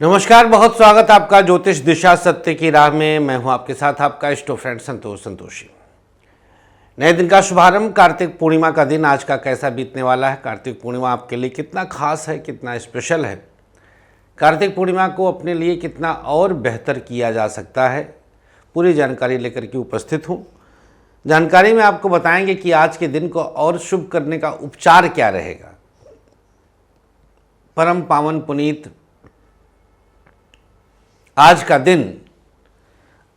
नमस्कार, बहुत स्वागत आपका ज्योतिष दिशा सत्य की राह में। मैं हूं आपके साथ आपका इष्ट फ्रेंड संतोषी। नए दिन का शुभारंभ, कार्तिक पूर्णिमा का दिन आज का कैसा बीतने वाला है, कार्तिक पूर्णिमा आपके लिए कितना खास है, कितना स्पेशल है, कार्तिक पूर्णिमा को अपने लिए कितना और बेहतर किया जा सकता है, पूरी जानकारी लेकर के उपस्थित हूँ। जानकारी में आपको बताएंगे कि आज के दिन को और शुभ करने का उपचार क्या रहेगा। परम पावन पुनीत आज का दिन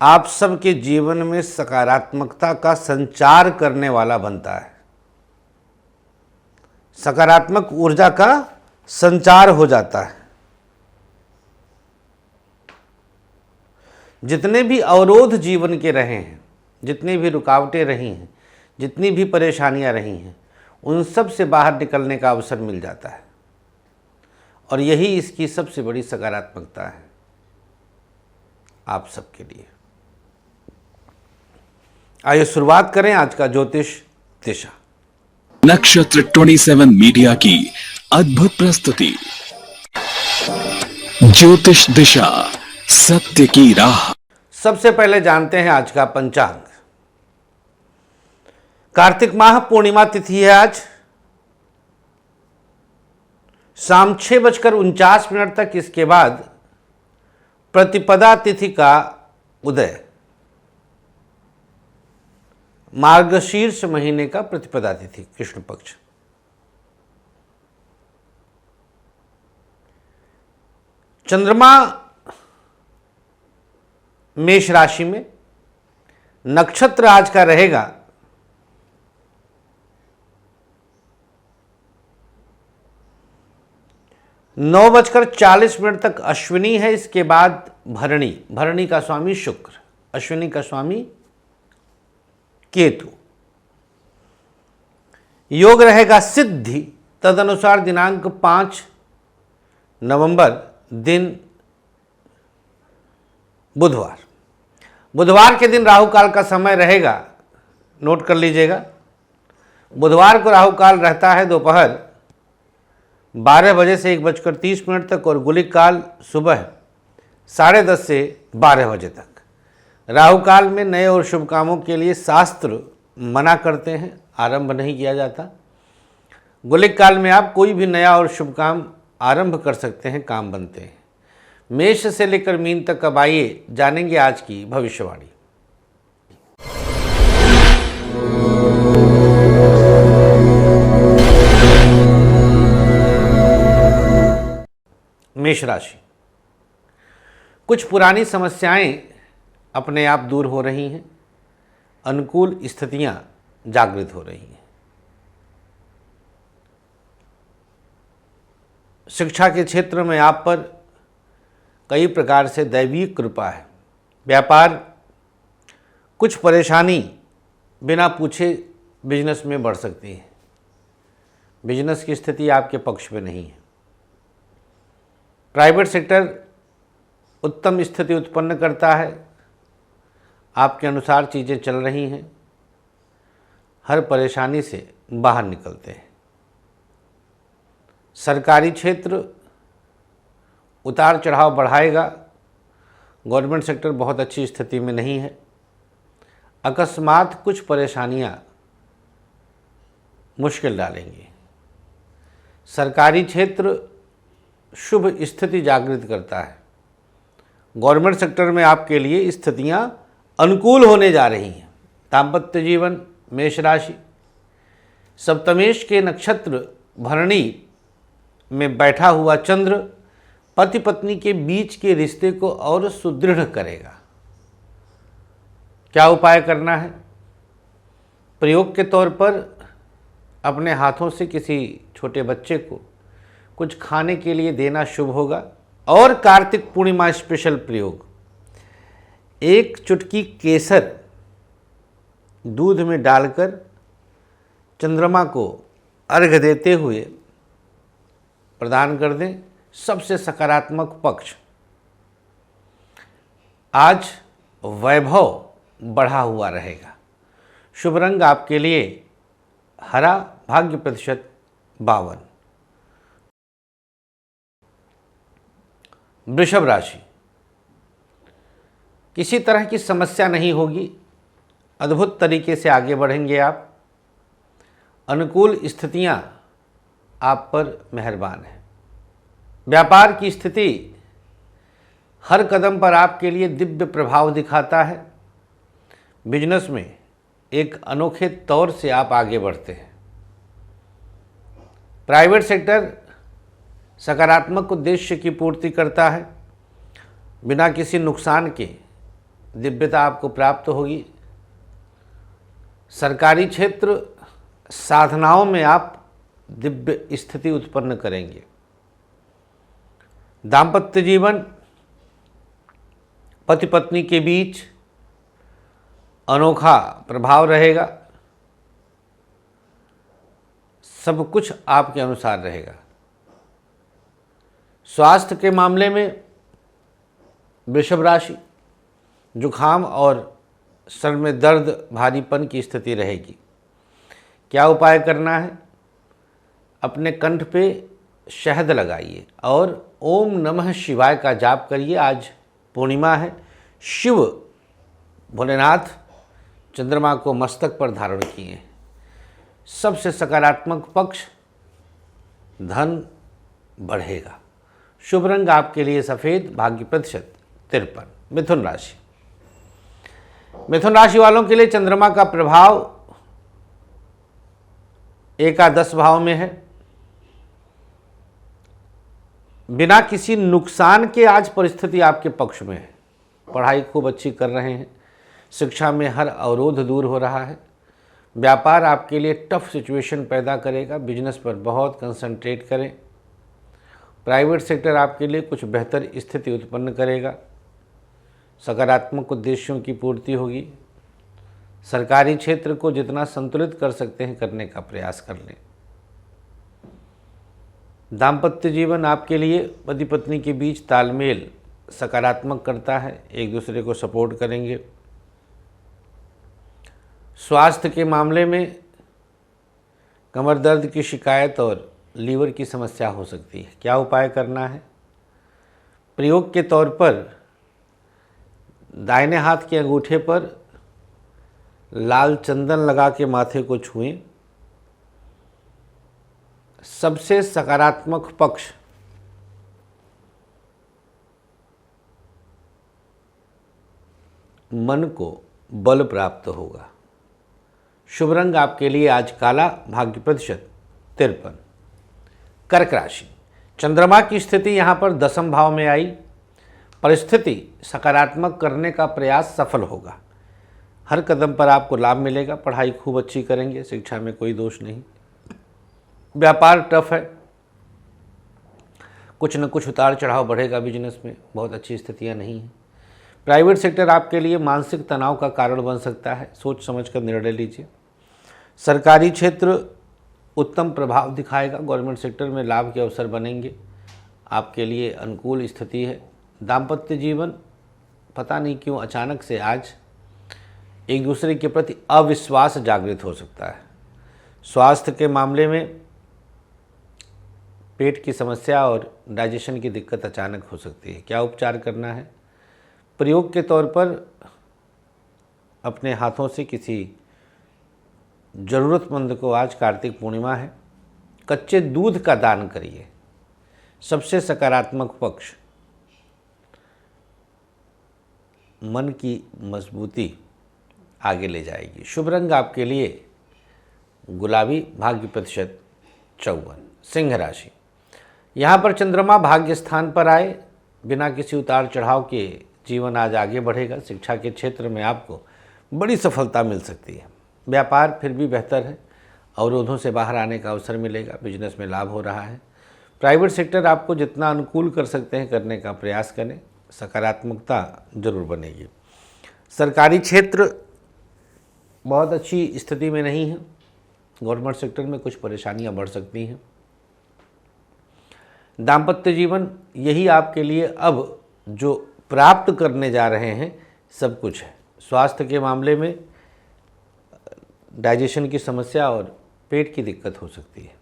आप सबके जीवन में सकारात्मकता का संचार करने वाला बनता है। सकारात्मक ऊर्जा का संचार हो जाता है। जितने भी अवरोध जीवन के रहे हैं, जितनी भी रुकावटें रही हैं, जितनी भी परेशानियां रही हैं, उन सब से बाहर निकलने का अवसर मिल जाता है और यही इसकी सबसे बड़ी सकारात्मकता है आप सबके लिए। आइए शुरुआत करें आज का ज्योतिष दिशा। नक्षत्र 27 मीडिया की अद्भुत प्रस्तुति ज्योतिष दिशा सत्य की राह। सबसे पहले जानते हैं आज का पंचांग। कार्तिक माह पूर्णिमा तिथि है आज शाम 6:49 तक। इसके बाद प्रतिपदा तिथि का उदय, मार्गशीर्ष महीने का प्रतिपदा तिथि, कृष्ण पक्ष। चंद्रमा मेष राशि में, नक्षत्र आज का रहेगा 9:40 तक अश्विनी है। इसके बाद भरणी, भरणी का स्वामी शुक्र, अश्विनी का स्वामी केतु। योग रहेगा सिद्धि, तदनुसार दिनांक 5 नवंबर, दिन बुधवार। बुधवार के दिन राहु काल का समय रहेगा, नोट कर लीजिएगा। बुधवार को राहु काल रहता है दोपहर 12 बजे से 1:30 तक और गुलिक काल सुबह 10:30 से 12 बजे तक। राहु काल में नए और शुभ कामों के लिए शास्त्र मना करते हैं, आरंभ नहीं किया जाता। गुलिक काल में आप कोई भी नया और शुभ काम आरंभ कर सकते हैं, काम बनते हैं। मेष से लेकर मीन तक। अब आइए जानेंगे आज की भविष्यवाणी। मेष राशि, कुछ पुरानी समस्याएं अपने आप दूर हो रही हैं, अनुकूल स्थितियां जागृत हो रही हैं। शिक्षा के क्षेत्र में आप पर कई प्रकार से दैवीय कृपा है। व्यापार, कुछ परेशानी बिना पूछे बिजनेस में बढ़ सकती है। बिजनेस की स्थिति आपके पक्ष में नहीं है। प्राइवेट सेक्टर उत्तम स्थिति उत्पन्न करता है, आपके अनुसार चीज़ें चल रही हैं, हर परेशानी से बाहर निकलते हैं। सरकारी क्षेत्र उतार चढ़ाव बढ़ाएगा, गवर्नमेंट सेक्टर बहुत अच्छी स्थिति में नहीं है। अकस्मात कुछ परेशानियां मुश्किल डालेंगी। सरकारी क्षेत्र शुभ स्थिति जागृत करता है। गवर्नमेंट सेक्टर में आपके लिए स्थितियां अनुकूल होने जा रही हैं। दाम्पत्य जीवन, मेष राशि, सप्तमेश के नक्षत्र भरणी में बैठा हुआ चंद्र पति पत्नी के बीच के रिश्ते को और सुदृढ़ करेगा। क्या उपाय करना है? प्रयोग के तौर पर अपने हाथों से किसी छोटे बच्चे को कुछ खाने के लिए देना शुभ होगा। और कार्तिक पूर्णिमा स्पेशल प्रयोग, 1 चुटकी केसर दूध में डालकर चंद्रमा को अर्घ्य देते हुए प्रदान कर दें। सबसे सकारात्मक पक्ष, आज वैभव बढ़ा हुआ रहेगा। शुभ रंग आपके लिए हरा, भाग्य प्रतिशत 52। वृषभ राशि, किसी तरह की समस्या नहीं होगी, अद्भुत तरीके से आगे बढ़ेंगे आप। अनुकूल स्थितियां आप पर मेहरबान है। व्यापार की स्थिति हर कदम पर आपके लिए दिव्य प्रभाव दिखाता है। बिजनेस में एक अनोखे तौर से आप आगे बढ़ते हैं। प्राइवेट सेक्टर सकारात्मक उद्देश्य की पूर्ति करता है। बिना किसी नुकसान के दिव्यता आपको प्राप्त होगी। सरकारी क्षेत्र साधनाओं में आप दिव्य स्थिति उत्पन्न करेंगे। दाम्पत्य जीवन पति पत्नी के बीच अनोखा प्रभाव रहेगा। सब कुछ आपके अनुसार रहेगा। स्वास्थ्य के मामले में वृषभ राशि, जुखाम और सर में दर्द, भारीपन की स्थिति रहेगी। क्या उपाय करना है? अपने कंठ पे शहद लगाइए और ओम नमः शिवाय का जाप करिए। आज पूर्णिमा है। शिव भोलेनाथ चंद्रमा को मस्तक पर धारण किए हैं। सबसे सकारात्मक पक्ष धन बढ़ेगा। शुभ रंग आपके लिए सफ़ेद, भाग्य प्रतिशत 53। मिथुन राशि, मिथुन राशि वालों के लिए चंद्रमा का प्रभाव एकादश भाव में है। बिना किसी नुकसान के आज परिस्थिति आपके पक्ष में है। पढ़ाई खूब अच्छी कर रहे हैं। शिक्षा में हर अवरोध दूर हो रहा है। व्यापार आपके लिए टफ सिचुएशन पैदा करेगा। बिजनेस पर बहुत कंसंट्रेट करें। प्राइवेट सेक्टर आपके लिए कुछ बेहतर स्थिति उत्पन्न करेगा। सकारात्मक उद्देश्यों की पूर्ति होगी। सरकारी क्षेत्र को जितना संतुलित कर सकते हैं करने का प्रयास कर लें। दाम्पत्य जीवन आपके लिए पति पत्नी के बीच तालमेल सकारात्मक करता है। एक दूसरे को सपोर्ट करेंगे। स्वास्थ्य के मामले में कमर दर्द की शिकायत और लीवर की समस्या हो सकती है। क्या उपाय करना है? प्रयोग के तौर पर दाहिने हाथ के अंगूठे पर लाल चंदन लगा के माथे को छुएं। सबसे सकारात्मक पक्ष मन को बल प्राप्त होगा। शुभ रंग आपके लिए आज काला, भाग्य प्रतिशत 53। कर्क राशि, चंद्रमा की स्थिति यहाँ पर दसम भाव में आई। परिस्थिति सकारात्मक करने का प्रयास सफल होगा। हर कदम पर आपको लाभ मिलेगा। पढ़ाई खूब अच्छी करेंगे। शिक्षा में कोई दोष नहीं। व्यापार टफ है। कुछ न कुछ उतार चढ़ाव बढ़ेगा। बिजनेस में बहुत अच्छी स्थितियां नहीं हैं। प्राइवेट सेक्टर आपके लिए मानसिक तनाव का कारण बन सकता है। सोच समझ कर निर्णय लीजिए। सरकारी क्षेत्र उत्तम प्रभाव दिखाएगा। गवर्नमेंट सेक्टर में लाभ के अवसर बनेंगे। आपके लिए अनुकूल स्थिति है। दाम्पत्य जीवन पता नहीं क्यों अचानक से आज एक दूसरे के प्रति अविश्वास जागृत हो सकता है। स्वास्थ्य के मामले में पेट की समस्या और डाइजेशन की दिक्कत अचानक हो सकती है। क्या उपचार करना है? प्रयोग के तौर पर अपने हाथों से किसी ज़रूरतमंद को, आज कार्तिक पूर्णिमा है, कच्चे दूध का दान करिए। सबसे सकारात्मक पक्ष मन की मजबूती आगे ले जाएगी। शुभ रंग आपके लिए गुलाबी, भाग्य प्रतिशत 54। सिंह राशि, यहाँ पर चंद्रमा भाग्य स्थान पर आए। बिना किसी उतार चढ़ाव के जीवन आज आगे बढ़ेगा। शिक्षा के क्षेत्र में आपको बड़ी सफलता मिल सकती है। व्यापार फिर भी बेहतर है। अवरोधों से बाहर आने का अवसर मिलेगा। बिजनेस में लाभ हो रहा है। प्राइवेट सेक्टर आपको जितना अनुकूल कर सकते हैं करने का प्रयास करें। सकारात्मकता जरूर बनेगी। सरकारी क्षेत्र बहुत अच्छी स्थिति में नहीं है। गवर्नमेंट सेक्टर में कुछ परेशानियां बढ़ सकती हैं। दाम्पत्य जीवन यही आपके लिए अब जो प्राप्त करने जा रहे हैं सब कुछ है। स्वास्थ्य के मामले में डाइजेशन की समस्या और पेट की दिक्कत हो सकती है।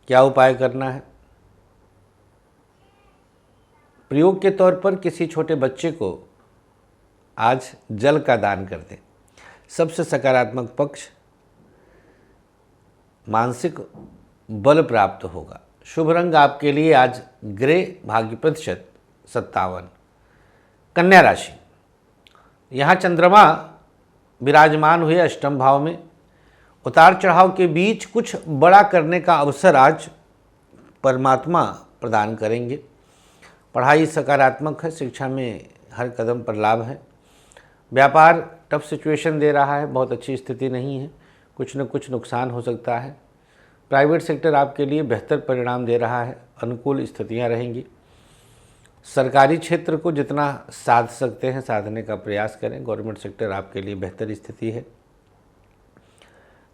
क्या उपाय करना है? प्रयोग के तौर पर किसी छोटे बच्चे को आज जल का दान कर दें। सबसे सकारात्मक पक्ष, मानसिक बल प्राप्त होगा। शुभ रंग आपके लिए आज ग्रे, भाग्य प्रतिशत 57। कन्या राशि, यहाँ चंद्रमा विराजमान हुए अष्टम भाव में। उतार चढ़ाव के बीच कुछ बड़ा करने का अवसर आज परमात्मा प्रदान करेंगे। पढ़ाई सकारात्मक है, शिक्षा में हर कदम पर लाभ है। व्यापार टफ सिचुएशन दे रहा है, बहुत अच्छी स्थिति नहीं है, कुछ न कुछ नुकसान हो सकता है। प्राइवेट सेक्टर आपके लिए बेहतर परिणाम दे रहा है, अनुकूल स्थितियां रहेंगी। सरकारी क्षेत्र को जितना साध सकते हैं साधने का प्रयास करें। गवर्नमेंट सेक्टर आपके लिए बेहतर स्थिति है।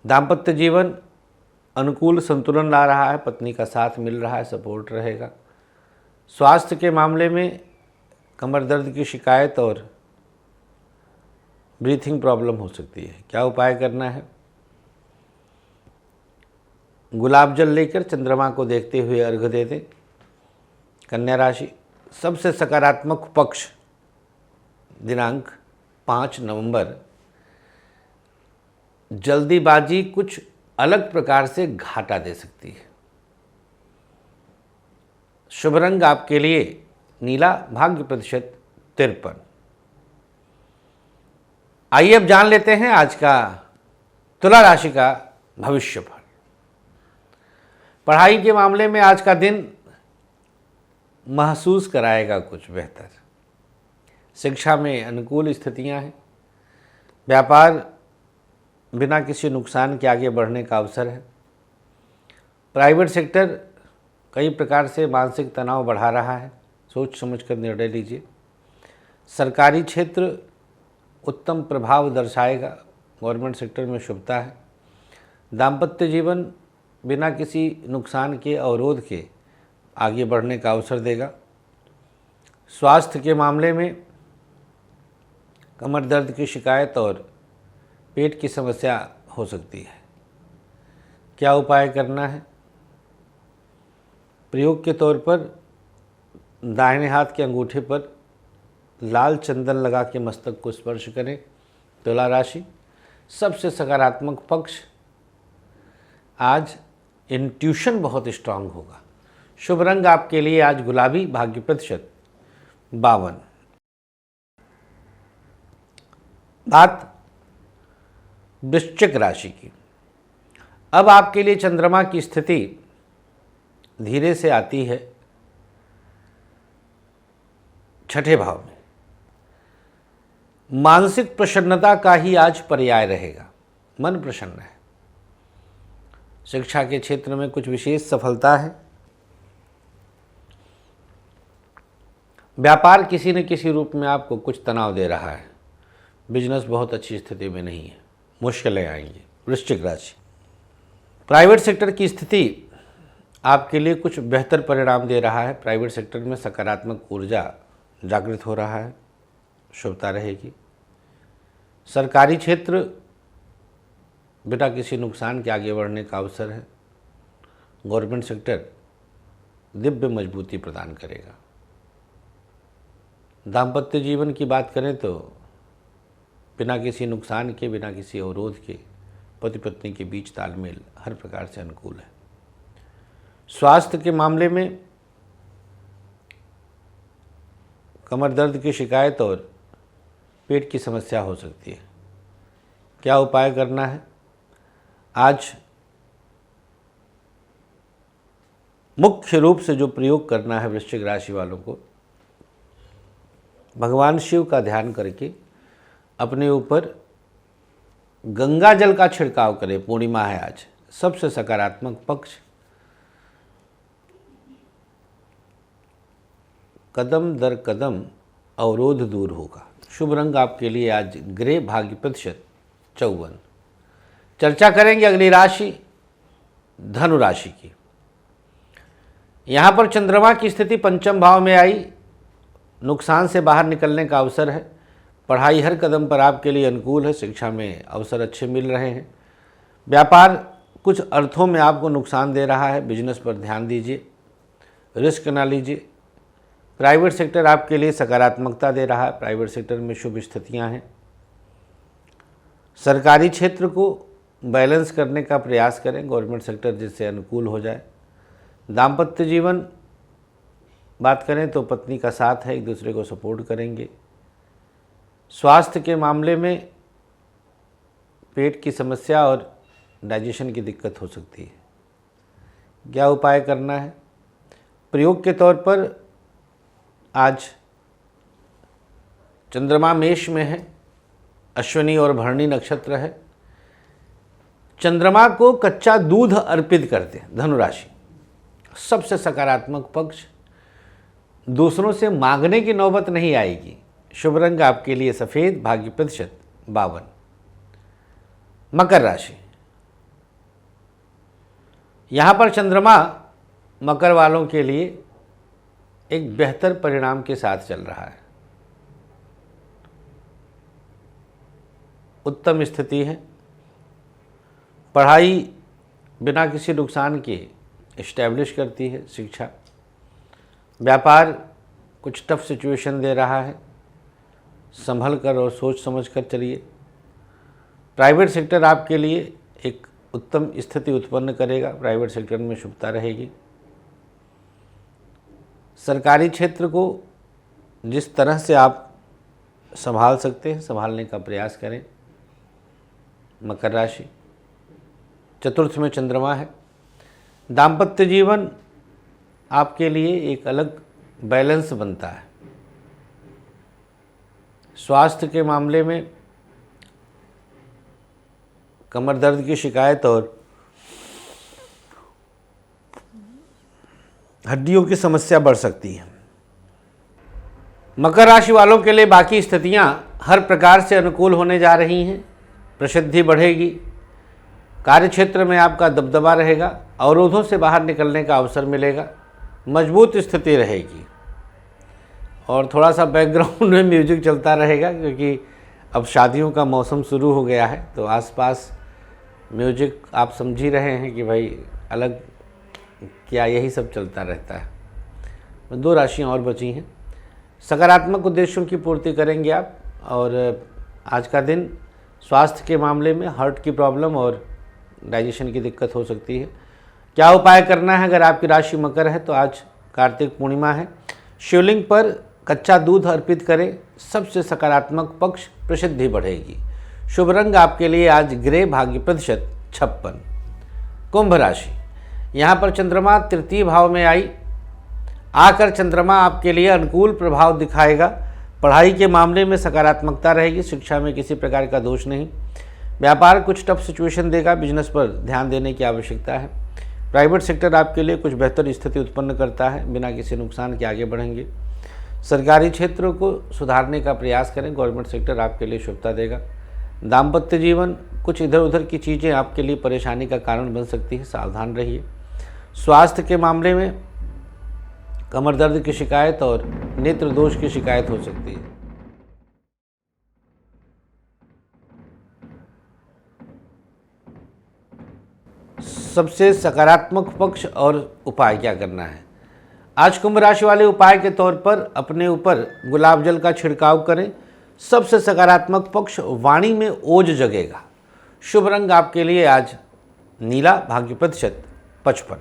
दाम्पत्य जीवन अनुकूल संतुलन ला रहा है, पत्नी का साथ मिल रहा है, सपोर्ट रहेगा। स्वास्थ्य के मामले में कमर दर्द की शिकायत और ब्रीथिंग प्रॉब्लम हो सकती है। क्या उपाय करना है? गुलाब जल लेकर चंद्रमा को देखते हुए अर्घ्य दे दें। कन्या राशि, सबसे सकारात्मक पक्ष दिनांक 5 नवंबर। जल्दीबाजी कुछ अलग प्रकार से घाटा दे सकती है। शुभ रंग आपके लिए नीला, भाग्य प्रतिशत 53। आइए अब जान लेते हैं आज का तुला राशि का भविष्यफल। पढ़ाई के मामले में आज का दिन महसूस कराएगा कुछ बेहतर। शिक्षा में अनुकूल स्थितियां हैं। व्यापार बिना किसी नुकसान के आगे बढ़ने का अवसर है। प्राइवेट सेक्टर कई प्रकार से मानसिक तनाव बढ़ा रहा है, सोच समझकर निर्णय लीजिए। सरकारी क्षेत्र उत्तम प्रभाव दर्शाएगा, गवर्नमेंट सेक्टर में शुभता है। दाम्पत्य जीवन बिना किसी नुकसान के, अवरोध के आगे बढ़ने का अवसर देगा। स्वास्थ्य के मामले में कमर दर्द की शिकायत और पेट की समस्या हो सकती है। क्या उपाय करना है? प्रयोग के तौर पर दाहिने हाथ के अंगूठे पर लाल चंदन लगा के मस्तक को स्पर्श करें। तुला राशि, सबसे सकारात्मक पक्ष आज इंट्यूशन बहुत स्ट्रांग होगा। शुभ रंग आपके लिए आज गुलाबी, भाग्य प्रतिशत 52। बात वृश्चिक राशि की। अब आपके लिए चंद्रमा की स्थिति धीरे से आती है छठे भाव में। मानसिक प्रसन्नता का ही आज पर्याय रहेगा, मन प्रसन्न है। शिक्षा के क्षेत्र में कुछ विशेष सफलता है। व्यापार किसी न किसी रूप में आपको कुछ तनाव दे रहा है। बिजनेस बहुत अच्छी स्थिति में नहीं है, मुश्किलें आएंगी। वृश्चिक राशि, प्राइवेट सेक्टर की स्थिति आपके लिए कुछ बेहतर परिणाम दे रहा है। प्राइवेट सेक्टर में सकारात्मक ऊर्जा जागृत हो रहा है, शुभता रहेगी। सरकारी क्षेत्र बिना किसी नुकसान के आगे बढ़ने का अवसर है। गवर्नमेंट सेक्टर दिव्य मजबूती प्रदान करेगा। दाम्पत्य जीवन की बात करें तो बिना किसी नुकसान के, बिना किसी अवरोध के पति पत्नी के बीच तालमेल हर प्रकार से अनुकूल है। स्वास्थ्य के मामले में कमर दर्द की शिकायत और पेट की समस्या हो सकती है। क्या उपाय करना है? आज मुख्य रूप से जो प्रयोग करना है वृश्चिक राशि वालों को, भगवान शिव का ध्यान करके अपने ऊपर गंगा जल का छिड़काव करें। पूर्णिमा है आज, सबसे सकारात्मक पक्ष कदम दर कदम अवरोध दूर होगा। शुभ रंग आपके लिए आज ग्रे, भाग्य प्रतिशत 54। चर्चा करेंगे अगली राशि धनु राशि की। यहाँ पर चंद्रमा की स्थिति पंचम भाव में आई, नुकसान से बाहर निकलने का अवसर है। पढ़ाई हर कदम पर आपके लिए अनुकूल है, शिक्षा में अवसर अच्छे मिल रहे हैं। व्यापार कुछ अर्थों में आपको नुकसान दे रहा है, बिजनेस पर ध्यान दीजिए, रिस्क ना लीजिए। प्राइवेट सेक्टर आपके लिए सकारात्मकता दे रहा है, प्राइवेट सेक्टर में शुभ स्थितियां हैं। सरकारी क्षेत्र को बैलेंस करने का प्रयास करें, गवर्नमेंट सेक्टर जिससे अनुकूल हो जाए। दाम्पत्य जीवन बात करें तो पत्नी का साथ है, एक दूसरे को सपोर्ट करेंगे। स्वास्थ्य के मामले में पेट की समस्या और डाइजेशन की दिक्कत हो सकती है। क्या उपाय करना है? प्रयोग के तौर पर आज चंद्रमा मेष में है, अश्विनी और भरणी नक्षत्र है। चंद्रमा को कच्चा दूध अर्पित करते हैं। धनुराशि सबसे सकारात्मक पक्ष, दूसरों से मांगने की नौबत नहीं आएगी। शुभ रंग आपके लिए सफ़ेद, भाग्य प्रतिशत 52। मकर राशि, यहाँ पर चंद्रमा मकर वालों के लिए एक बेहतर परिणाम के साथ चल रहा है। उत्तम स्थिति है। पढ़ाई बिना किसी नुकसान के इस्टेब्लिश करती है। शिक्षा, व्यापार कुछ टफ सिचुएशन दे रहा है, संभल कर और सोच समझ कर चलिए। प्राइवेट सेक्टर आपके लिए एक उत्तम स्थिति उत्पन्न करेगा, प्राइवेट सेक्टर में शुभता रहेगी। सरकारी क्षेत्र को जिस तरह से आप संभाल सकते हैं, संभालने का प्रयास करें। मकर राशि, चतुर्थ में चंद्रमा है। दाम्पत्य जीवन आपके लिए एक अलग बैलेंस बनता है। स्वास्थ्य के मामले में कमर दर्द की शिकायत और हड्डियों की समस्या बढ़ सकती है। मकर राशि वालों के लिए बाकी स्थितियां हर प्रकार से अनुकूल होने जा रही हैं। प्रसिद्धि बढ़ेगी, कार्यक्षेत्र में आपका दबदबा रहेगा, अवरोधों से बाहर निकलने का अवसर मिलेगा, मजबूत स्थिति रहेगी। और थोड़ा सा बैकग्राउंड में म्यूजिक चलता रहेगा क्योंकि अब शादियों का मौसम शुरू हो गया है, तो आसपास म्यूजिक आप समझ ही रहे हैं कि भाई अलग क्या यही सब चलता रहता है। 2 राशियां और बची हैं। सकारात्मक उद्देश्यों की पूर्ति करेंगे आप। और आज का दिन स्वास्थ्य के मामले में हार्ट की प्रॉब्लम और डाइजेशन की दिक्कत हो सकती है। क्या उपाय करना है? अगर आपकी राशि मकर है तो आज कार्तिक पूर्णिमा है, शिवलिंग पर कच्चा दूध अर्पित करें। सबसे सकारात्मक पक्ष, प्रसिद्धि बढ़ेगी। शुभ रंग आपके लिए आज ग्रे, भाग्य प्रतिशत 56। कुंभ राशि, यहाँ पर चंद्रमा तृतीय भाव में आकर चंद्रमा आपके लिए अनुकूल प्रभाव दिखाएगा। पढ़ाई के मामले में सकारात्मकता रहेगी, शिक्षा में किसी प्रकार का दोष नहीं। व्यापार कुछ टफ सिचुएशन देगा, बिजनेस पर ध्यान देने की आवश्यकता है। प्राइवेट सेक्टर आपके लिए कुछ बेहतर स्थिति उत्पन्न करता है, बिना किसी नुकसान के आगे बढ़ेंगे। सरकारी क्षेत्रों को सुधारने का प्रयास करें, गवर्नमेंट सेक्टर आपके लिए शुभता देगा। दाम्पत्य जीवन कुछ इधर उधर की चीज़ें आपके लिए परेशानी का कारण बन सकती है, सावधान रहिए। स्वास्थ्य के मामले में कमर दर्द की शिकायत और नेत्र दोष की शिकायत हो सकती है। सबसे सकारात्मक पक्ष और उपाय क्या करना है? आज कुंभ राशि वाले उपाय के तौर पर अपने ऊपर गुलाब जल का छिड़काव करें। सबसे सकारात्मक पक्ष, वाणी में ओज जगेगा। शुभ रंग आपके लिए आज नीला, भाग्य प्रतिशत 55।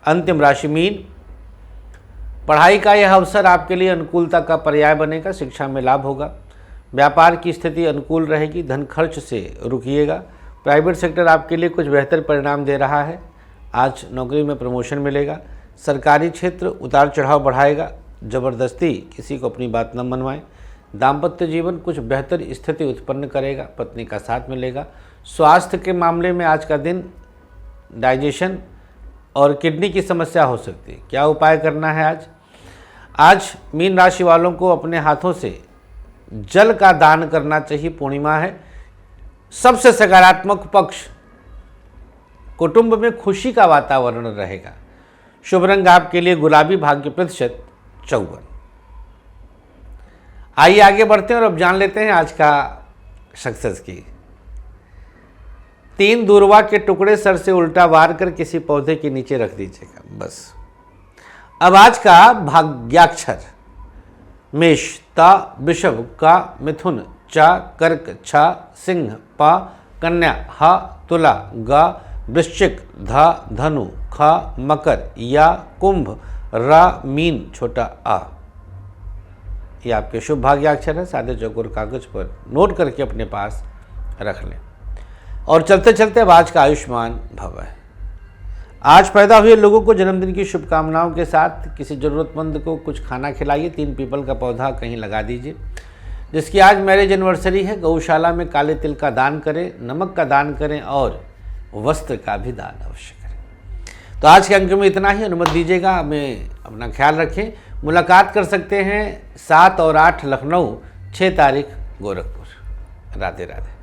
अंतिम राशि मीन, पढ़ाई का यह अवसर आपके लिए अनुकूलता का पर्याय बनेगा, शिक्षा में लाभ होगा। व्यापार की स्थिति अनुकूल रहेगी, धन खर्च से रुकिएगा। प्राइवेट सेक्टर आपके लिए कुछ बेहतर परिणाम दे रहा है, आज नौकरी में प्रमोशन मिलेगा। सरकारी क्षेत्र उतार चढ़ाव बढ़ाएगा, ज़बरदस्ती किसी को अपनी बात न मनवाएं। दाम्पत्य जीवन कुछ बेहतर स्थिति उत्पन्न करेगा, पत्नी का साथ मिलेगा। स्वास्थ्य के मामले में आज का दिन डाइजेशन और किडनी की समस्या हो सकती है। क्या उपाय करना है आज? आज मीन राशि वालों को अपने हाथों से जल का दान करना चाहिए, पूर्णिमा है। सबसे सकारात्मक पक्ष, कुटुंब में खुशी का वातावरण रहेगा। शुभ रंग आपके लिए गुलाबी, भाग्य प्रतिशत 54। आइए आगे बढ़ते हैं और अब जान लेते हैं आज का सक्सेस की। 3 दूर्वा के टुकड़े सर से उल्टा वार कर किसी पौधे के नीचे रख दीजिएगा, बस। अब आज का भाग्याक्षर मेष, ता, वृषभ, का, मिथुन, चा, कर्क, छा, सिंह, पा, कन्या, हा, तुला, गा, वृश्चिक, धा, धनु, खा, मकर, या, कुंभ, रा, मीन, छोटा आ। ये आपके शुभ भाग्याक्षर है। सादे चौकोर कागज पर नोट करके अपने पास रख लें। और चलते चलते अब आज का आयुष्मान भव है। आज पैदा हुए लोगों को जन्मदिन की शुभकामनाओं के साथ किसी ज़रूरतमंद को कुछ खाना खिलाइए। 3 पीपल का पौधा कहीं लगा दीजिए। जिसकी आज मैरिज एनिवर्सरी है, गौशाला में काले तिल का दान करें, नमक का दान करें और वस्त्र का भी दान अवश्य करें। तो आज के अंक में इतना ही। अनुमति दीजिएगा, हमें अपना ख्याल रखें। मुलाकात कर सकते हैं 7 और 8 लखनऊ, 6 तारीख गोरखपुर। राधे राधे।